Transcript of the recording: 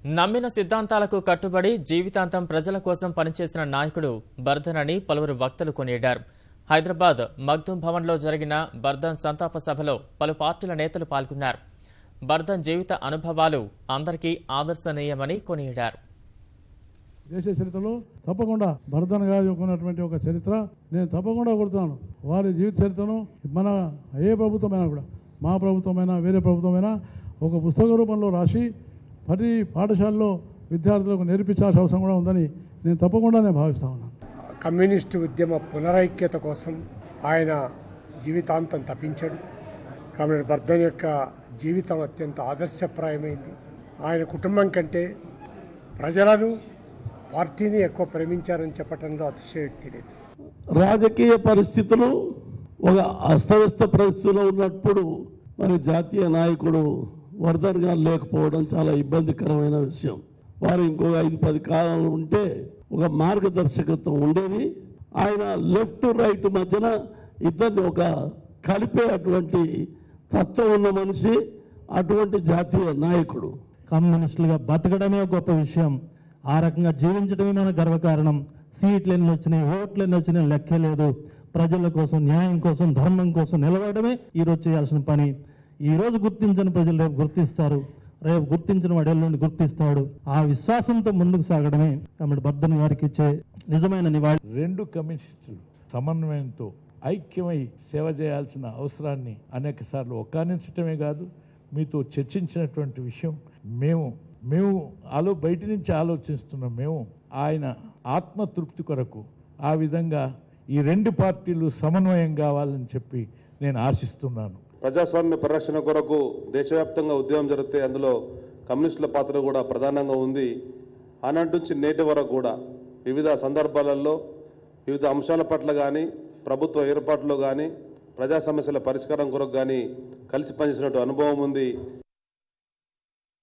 నమ్మిన సిద్ధాంతాలకు కట్టుబడి జీవితాంతం ప్రజల కోసం పనిచేసిన నాయకుడు బర్ధన్ అని పలువురు వక్తలు కొనియాడారు. హైదరాబాద్ మగ్దూం భవన్లో జరిగిన బర్ధన్ సంతాప సభలో పలు పార్టీల నేతలు పాల్గొన్నారు. బర్ధన్ జీవిత అనుభవాలు అందరికీ ఆదర్శనీయమని కొనియాడారు. దేశ చరిత్రలో తప్పకుండా బర్ధన్ గారు ఉన్నటువంటి ఒక చరిత్ర నేను తప్పకుండా కొడుతున్నాను. వారి జీవిత చరిత్రను మన ఏ ప్రభుత్వమైనా కూడా, మా ప్రభుత్వమైనా వేరే ప్రభుత్వమైనా ఒక పుస్తక రూపంలో రాసి ప్రతి పాఠశాలలో విద్యార్థులకు నేర్పించాల్సిన అవసరం కూడా ఉందని నేను తప్పకుండా భావిస్తా ఉన్నాను. కమ్యూనిస్టు ఉద్యమ పునరైక్యత కోసం ఆయన జీవితాంతం తప్పించాడు. కామ్రేడ్ బర్ధన్ యొక్క జీవితం అత్యంత ఆదర్శప్రాయమైంది. ఆయన కుటుంబం కంటే ప్రజలను, పార్టీని ఎక్కువ ప్రేమించారని చెప్పడంలో అతిశయోక్తి లేదు. రాజకీయ పరిస్థితులు ఒక అస్తవ్యస్త పరిస్థితుల్లో ఉన్నప్పుడు మరి జాతీయ నాయకుడు వర్ధన్ గారు లేకపోవడం చాలా ఇబ్బందికరమైన విషయం. వారు ఇంకొక 5-10 కాలాలు ఉంటే ఒక మార్గదర్శకత్వం ఉండేది. ఆయన లెఫ్ట్ రైట్ మధ్యన ఇద్దరిని ఒక కలిపే అటువంటి తత్వం ఉన్న మనిషి, అటువంటి జాతీయ నాయకుడు. కమ్యూనిస్టులుగా బతకడమే గొప్ప విషయం. ఆ రకంగా జీవించడమే మన గర్వకారణం. సీట్లు ఎన్ని వచ్చినాయి, ఓట్లు ఎన్ని వచ్చినాయి లెక్కే లేదు. ప్రజల కోసం, న్యాయం కోసం, ధర్మం కోసం నిలబడమే ఈరోజు చేయాల్సిన పని. ఈ రోజు గుర్తించని ప్రజలు రేపు గుర్తిస్తారు, రేపు గుర్తించిన వాడు ఎల్లుండి గుర్తిస్తాడు. ఆ విశ్వాసంతో ముందుకు సాగడమే కాబట్టి బర్ధన్ గారికి ఇచ్చే నిజమైన నివాళి. రెండు కమ్యూనిస్టులు సమన్వయంతో ఐక్యమై సేవ చేయాల్సిన అవసరాన్ని అనేక సార్లు ఒక్కానించటమే కాదు, మీతో చర్చించినటువంటి విషయం మేము బయట నుంచి ఆలోచిస్తున్నాం. మేము ఆయన ఆత్మతృప్తి కొరకు ఆ విధంగా ఈ రెండు పార్టీలు సమన్వయం కావాలని చెప్పి నేను ఆశిస్తున్నాను. ప్రజాస్వామ్య పరిరక్షణ కొరకు దేశవ్యాప్తంగా ఉద్యమం జరిగితే అందులో కమ్యూనిస్టుల పాత్ర కూడా ప్రధానంగా ఉంది. ఆనాటి నుంచి నేటి వరకు కూడా వివిధ సందర్భాలలో వివిధ అంశాల పట్ల కానీ, ప్రభుత్వ ఏర్పాట్లో కానీ, ప్రజా సమస్యల పరిష్కారం కొరకు కానీ కలిసి పనిచేసినట్టు అనుభవం ఉంది.